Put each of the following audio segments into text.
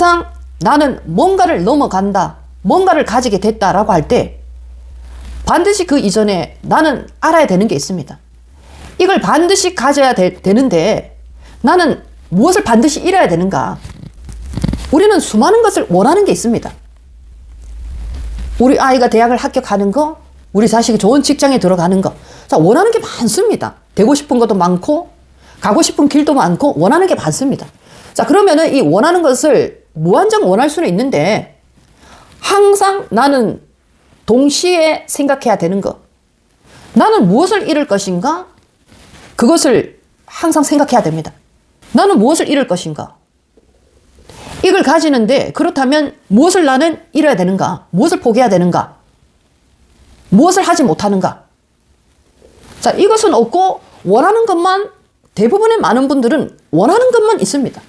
항상 나는 뭔가를 넘어간다, 뭔가를 가지게 됐다라고 할 때 반드시 그 이전에 나는 알아야 되는 게 있습니다. 이걸 반드시 가져야 되는데 나는 무엇을 반드시 이뤄야 되는가? 우리는 수많은 것을 원하는 게 있습니다. 우리 아이가 대학을 합격하는 거, 우리 자식이 좋은 직장에 들어가는 거. 자, 원하는 게 많습니다. 되고 싶은 것도 많고, 가고 싶은 길도 많고, 원하는 게 많습니다. 자, 그러면은 이 원하는 것을 무한정 원할 수는 있는데, 항상 나는 동시에 생각해야 되는 것. 나는 무엇을 이룰 것인가? 그것을 항상 생각해야 됩니다. 나는 무엇을 이룰 것인가? 이걸 가지는데 그렇다면 무엇을 나는 이뤄야 되는가? 무엇을 포기해야 되는가? 무엇을 하지 못하는가? 자, 이것은 없고 원하는 것만, 대부분의 많은 분들은 원하는 것만 있습니다.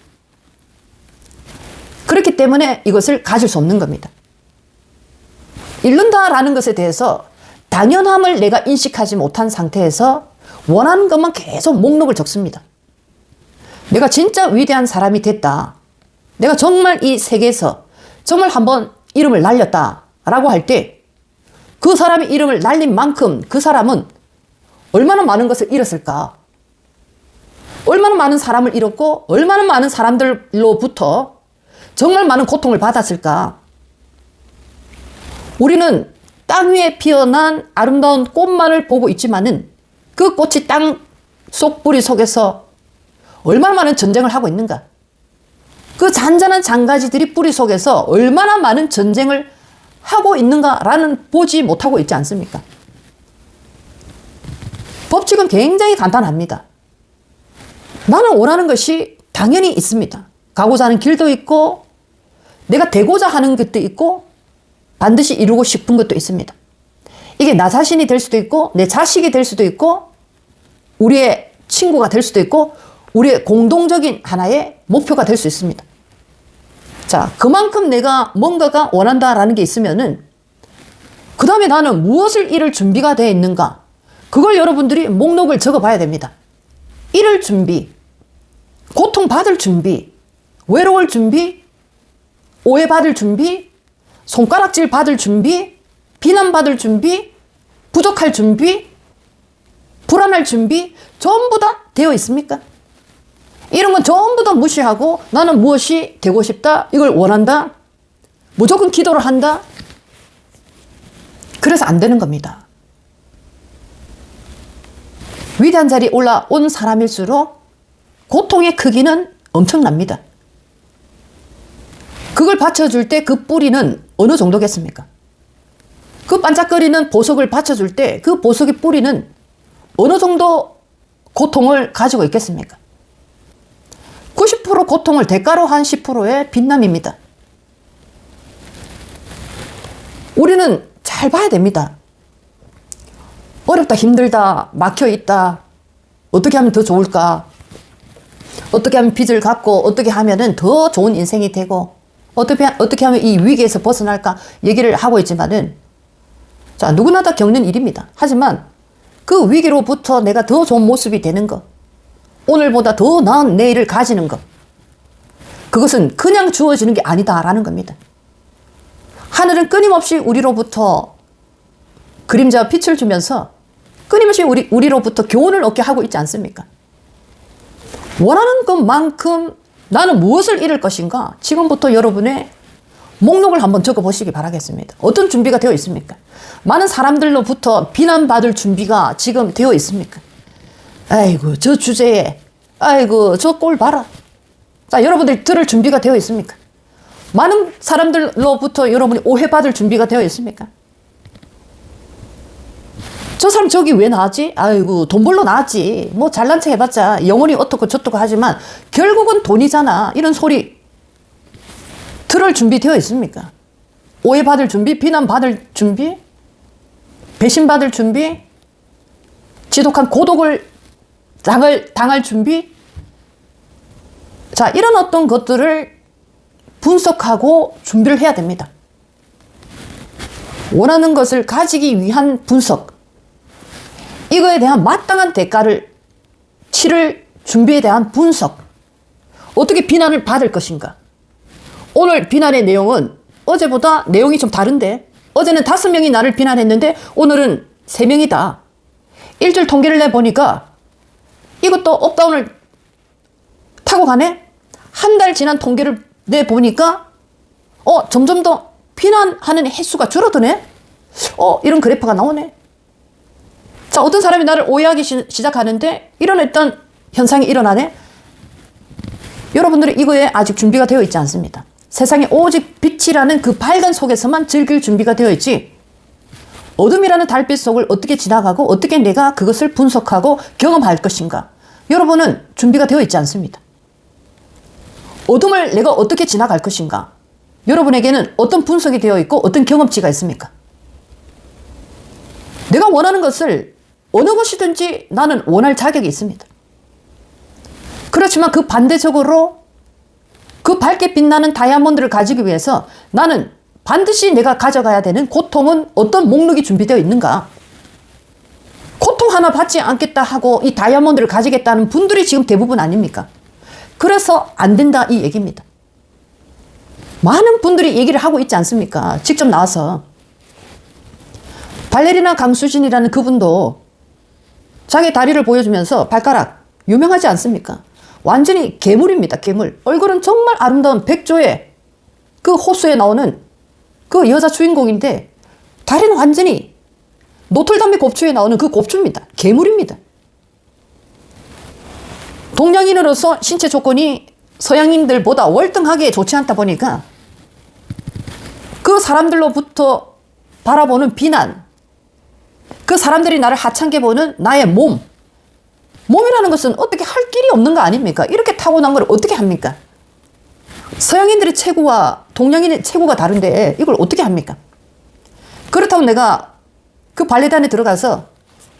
그렇기 때문에 이것을 가질 수 없는 겁니다. 잃는다라는 것에 대해서 당연함을 내가 인식하지 못한 상태에서 원하는 것만 계속 목록을 적습니다. 내가 진짜 위대한 사람이 됐다. 내가 정말 이 세계에서 정말 한번 이름을 날렸다라고 할 때 그 사람의 이름을 날린 만큼 그 사람은 얼마나 많은 것을 잃었을까? 얼마나 많은 사람을 잃었고 얼마나 많은 사람들로부터 정말 많은 고통을 받았을까? 우리는 땅 위에 피어난 아름다운 꽃만을 보고 있지만은 그 꽃이 땅 속 뿌리 속에서 얼마나 많은 전쟁을 하고 있는가? 그 잔잔한 장가지들이 뿌리 속에서 얼마나 많은 전쟁을 하고 있는가라는 보지 못하고 있지 않습니까? 법칙은 굉장히 간단합니다. 나는 원하는 것이 당연히 있습니다. 가고자 하는 길도 있고 내가 되고자 하는 것도 있고 반드시 이루고 싶은 것도 있습니다. 이게 나 자신이 될 수도 있고 내 자식이 될 수도 있고 우리의 친구가 될 수도 있고 우리의 공동적인 하나의 목표가 될 수 있습니다. 자, 그만큼 내가 뭔가가 원한다라는 게 있으면은 그 다음에 나는 무엇을 이룰 준비가 되어 있는가? 그걸 여러분들이 목록을 적어봐야 됩니다. 이룰 준비, 고통받을 준비, 외로울 준비, 오해받을 준비, 손가락질 받을 준비, 비난받을 준비, 부족할 준비, 불안할 준비 전부 다 되어 있습니까? 이런 건 전부 다 무시하고 나는 무엇이 되고 싶다, 이걸 원한다, 무조건 기도를 한다. 그래서 안 되는 겁니다. 위대한 자리에 올라온 사람일수록 고통의 크기는 엄청납니다. 그걸 받쳐줄 때 그 뿌리는 어느 정도겠습니까? 그 반짝거리는 보석을 받쳐줄 때 그 보석의 뿌리는 어느 정도 고통을 가지고 있겠습니까? 90% 고통을 대가로 한 10%의 빛남입니다. 우리는 잘 봐야 됩니다. 어렵다, 힘들다, 막혀있다, 어떻게 하면 더 좋을까? 어떻게 하면 빚을 갚고 어떻게 하면 더 좋은 인생이 되고 어떻게 하면 이 위기에서 벗어날까 얘기를 하고 있지만은 자, 누구나 다 겪는 일입니다. 하지만 그 위기로부터 내가 더 좋은 모습이 되는 것, 오늘보다 더 나은 내일을 가지는 것, 그것은 그냥 주어지는 게 아니다라는 겁니다. 하늘은 끊임없이 우리로부터 그림자와 빛을 주면서 끊임없이 우리로부터 교훈을 얻게 하고 있지 않습니까? 원하는 것만큼 나는 무엇을 이룰 것인가? 지금부터 여러분의 목록을 한번 적어보시기 바라겠습니다. 어떤 준비가 되어 있습니까? 많은 사람들로부터 비난받을 준비가 지금 되어 있습니까? 아이고, 저 주제에, 아이고, 저 꼴 봐라. 자, 여러분들 들을 준비가 되어 있습니까? 많은 사람들로부터 여러분이 오해받을 준비가 되어 있습니까? 저 사람 저기 왜 나왔지? 아이고, 돈 벌러 나왔지. 뭐 잘난 체 해봤자 영혼이 어떻고 저떻고 하지만 결국은 돈이잖아. 이런 소리 들을 준비 되어 있습니까? 오해받을 준비, 비난받을 준비, 배신받을 준비, 지독한 고독을 당할 준비. 자, 이런 어떤 것들을 분석하고 준비를 해야 됩니다. 원하는 것을 가지기 위한 분석, 이거에 대한 마땅한 대가를 치를 준비에 대한 분석, 어떻게 비난을 받을 것인가, 오늘 비난의 내용은 어제보다 내용이 좀 다른데, 어제는 5명이 나를 비난했는데 오늘은 3명이다. 일주일 통계를 내보니까 이것도 업다운을 타고 가네? 한 달 지난 통계를 내보니까 점점 더 비난하는 횟수가 줄어드네? 이런 그래프가 나오네. 자, 어떤 사람이 나를 오해하기 시작하는데 이런 어떤 현상이 일어나네? 여러분들이 이거에 아직 준비가 되어 있지 않습니다. 세상에 오직 빛이라는 그 밝은 속에서만 즐길 준비가 되어 있지, 어둠이라는 달빛 속을 어떻게 지나가고 어떻게 내가 그것을 분석하고 경험할 것인가, 여러분은 준비가 되어 있지 않습니다. 어둠을 내가 어떻게 지나갈 것인가, 여러분에게는 어떤 분석이 되어 있고 어떤 경험치가 있습니까? 내가 원하는 것을 어느 것이든지 나는 원할 자격이 있습니다. 그렇지만 그 반대적으로 그 밝게 빛나는 다이아몬드를 가지기 위해서 나는 반드시 내가 가져가야 되는 고통은 어떤 목록이 준비되어 있는가? 고통 하나 받지 않겠다 하고 이 다이아몬드를 가지겠다는 분들이 지금 대부분 아닙니까? 그래서 안 된다, 이 얘기입니다. 많은 분들이 얘기를 하고 있지 않습니까? 직접 나와서. 발레리나 강수진이라는 그분도 자기 다리를 보여주면서 발가락 유명하지 않습니까? 완전히 괴물입니다, 괴물. 얼굴은 정말 아름다운 백조의 그 호수에 나오는 그 여자 주인공인데 다리는 완전히 노틀담의 곱추에 나오는 그 곱추입니다. 괴물입니다. 동양인으로서 신체 조건이 서양인들보다 월등하게 좋지 않다 보니까 그 사람들로부터 바라보는 비난, 그 사람들이 나를 하찮게 보는 나의 몸이라는 것은 어떻게 할 길이 없는 거 아닙니까? 이렇게 타고난 걸 어떻게 합니까? 서양인들의 체구와 동양인의 체구가 다른데 이걸 어떻게 합니까? 그렇다고 내가 그 발레단에 들어가서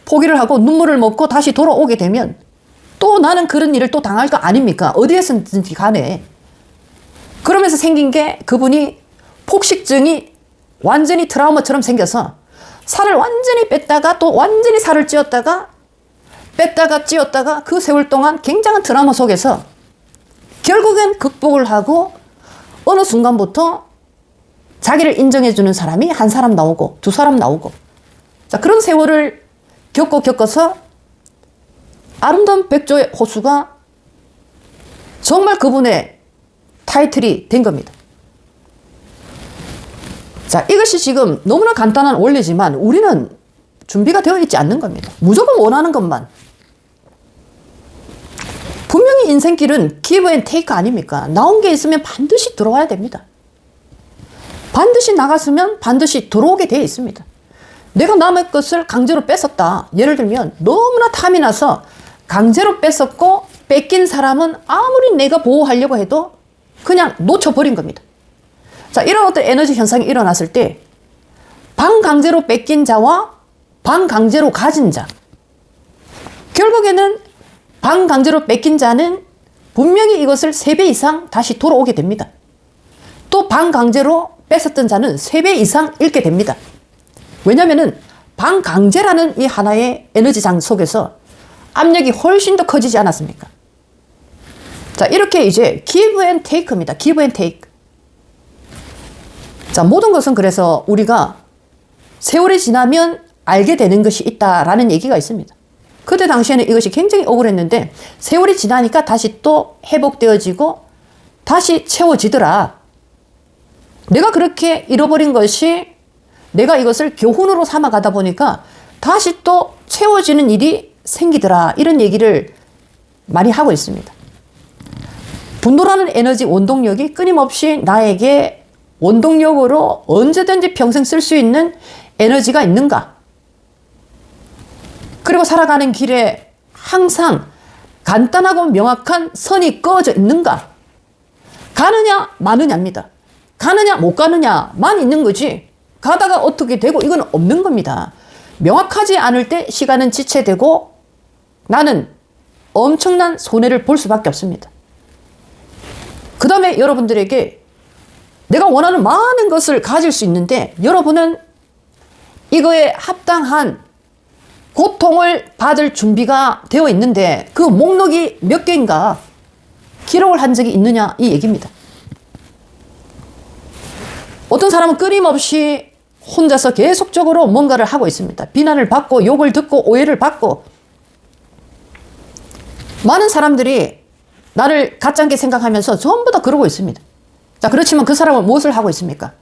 포기를 하고 눈물을 먹고 다시 돌아오게 되면 또 나는 그런 일을 또 당할 거 아닙니까? 어디에서든지 간에. 그러면서 생긴 게 그분이 폭식증이 완전히 트라우마처럼 생겨서 살을 완전히 뺐다가 또 완전히 살을 찌었다가 뺐다가 찌었다가 그 세월 동안 굉장한 트라우마 속에서 결국엔 극복을 하고 어느 순간부터 자기를 인정해주는 사람이 한 사람 나오고 두 사람 나오고, 자, 그런 세월을 겪어서 아름다운 백조의 호수가 정말 그분의 타이틀이 된 겁니다. 자, 이것이 지금 너무나 간단한 원리지만 우리는 준비가 되어 있지 않는 겁니다. 무조건 원하는 것만. 분명히 인생길은 give and take 아닙니까? 나온 게 있으면 반드시 들어와야 됩니다. 반드시 나갔으면 반드시 들어오게 되어 있습니다. 내가 남의 것을 강제로 뺏었다. 예를 들면 너무나 탐이 나서 강제로 뺏었고 뺏긴 사람은 아무리 내가 보호하려고 해도 그냥 놓쳐버린 겁니다. 자, 이런 어떤 에너지 현상이 일어났을 때 반강제로 뺏긴 자와 반강제로 가진 자, 결국에는 반강제로 뺏긴 자는 분명히 이것을 3배 이상 다시 돌아오게 됩니다. 또 반강제로 뺏었던 자는 3배 이상 잃게 됩니다. 왜냐하면 반강제라는 이 하나의 에너지장 속에서 압력이 훨씬 더 커지지 않았습니까? 자, 이렇게 이제 give and take입니다. give and take. 자, 모든 것은 그래서 우리가 세월이 지나면 알게 되는 것이 있다라는 얘기가 있습니다. 그때 당시에는 이것이 굉장히 억울했는데 세월이 지나니까 다시 또 회복되어지고 다시 채워지더라. 내가 그렇게 잃어버린 것이 내가 이것을 교훈으로 삼아가다 보니까 다시 또 채워지는 일이 생기더라. 이런 얘기를 많이 하고 있습니다. 분노라는 에너지 원동력이 끊임없이 나에게 원동력으로 언제든지 평생 쓸 수 있는 에너지가 있는가? 그리고 살아가는 길에 항상 간단하고 명확한 선이 꺼져 있는가? 가느냐 마느냐입니다. 가느냐 못 가느냐만 있는 거지 가다가 어떻게 되고 이건 없는 겁니다. 명확하지 않을 때 시간은 지체되고 나는 엄청난 손해를 볼 수밖에 없습니다. 그 다음에 여러분들에게 내가 원하는 많은 것을 가질 수 있는데 여러분은 이거에 합당한 고통을 받을 준비가 되어 있는데 그 목록이 몇 개인가 기록을 한 적이 있느냐 이 얘기입니다. 어떤 사람은 끊임없이 혼자서 계속적으로 뭔가를 하고 있습니다. 비난을 받고 욕을 듣고 오해를 받고 많은 사람들이 나를 가짜게 생각하면서 전부 다 그러고 있습니다. 자, 그렇지만 그 사람은 무엇을 하고 있습니까?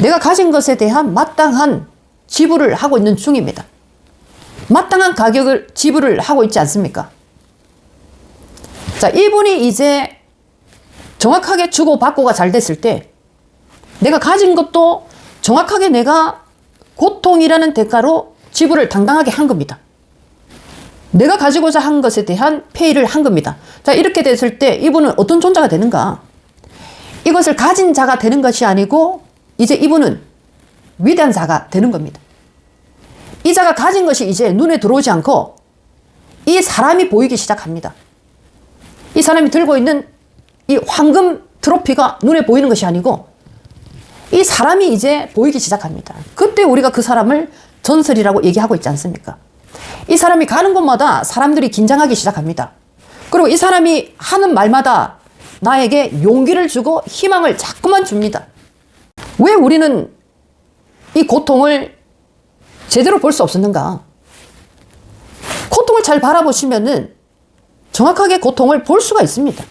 내가 가진 것에 대한 마땅한 지불을 하고 있는 중입니다. 마땅한 가격을 지불을 하고 있지 않습니까? 자, 이분이 이제 정확하게 주고받고가 잘 됐을 때 내가 가진 것도 정확하게 내가 고통이라는 대가로 지불을 당당하게 한 겁니다. 내가 가지고자 한 것에 대한 페이를 한 겁니다. 자, 이렇게 됐을 때 이분은 어떤 존재가 되는가? 이것을 가진 자가 되는 것이 아니고 이제 이분은 위대한 자가 되는 겁니다. 이 자가 가진 것이 이제 눈에 들어오지 않고 이 사람이 보이기 시작합니다. 이 사람이 들고 있는 이 황금 트로피가 눈에 보이는 것이 아니고 이 사람이 이제 보이기 시작합니다. 그때 우리가 그 사람을 전설이라고 얘기하고 있지 않습니까? 이 사람이 가는 곳마다 사람들이 긴장하기 시작합니다. 그리고 이 사람이 하는 말마다 나에게 용기를 주고 희망을 자꾸만 줍니다. 왜 우리는 이 고통을 제대로 볼 수 없었는가? 고통을 잘 바라보시면은 정확하게 고통을 볼 수가 있습니다.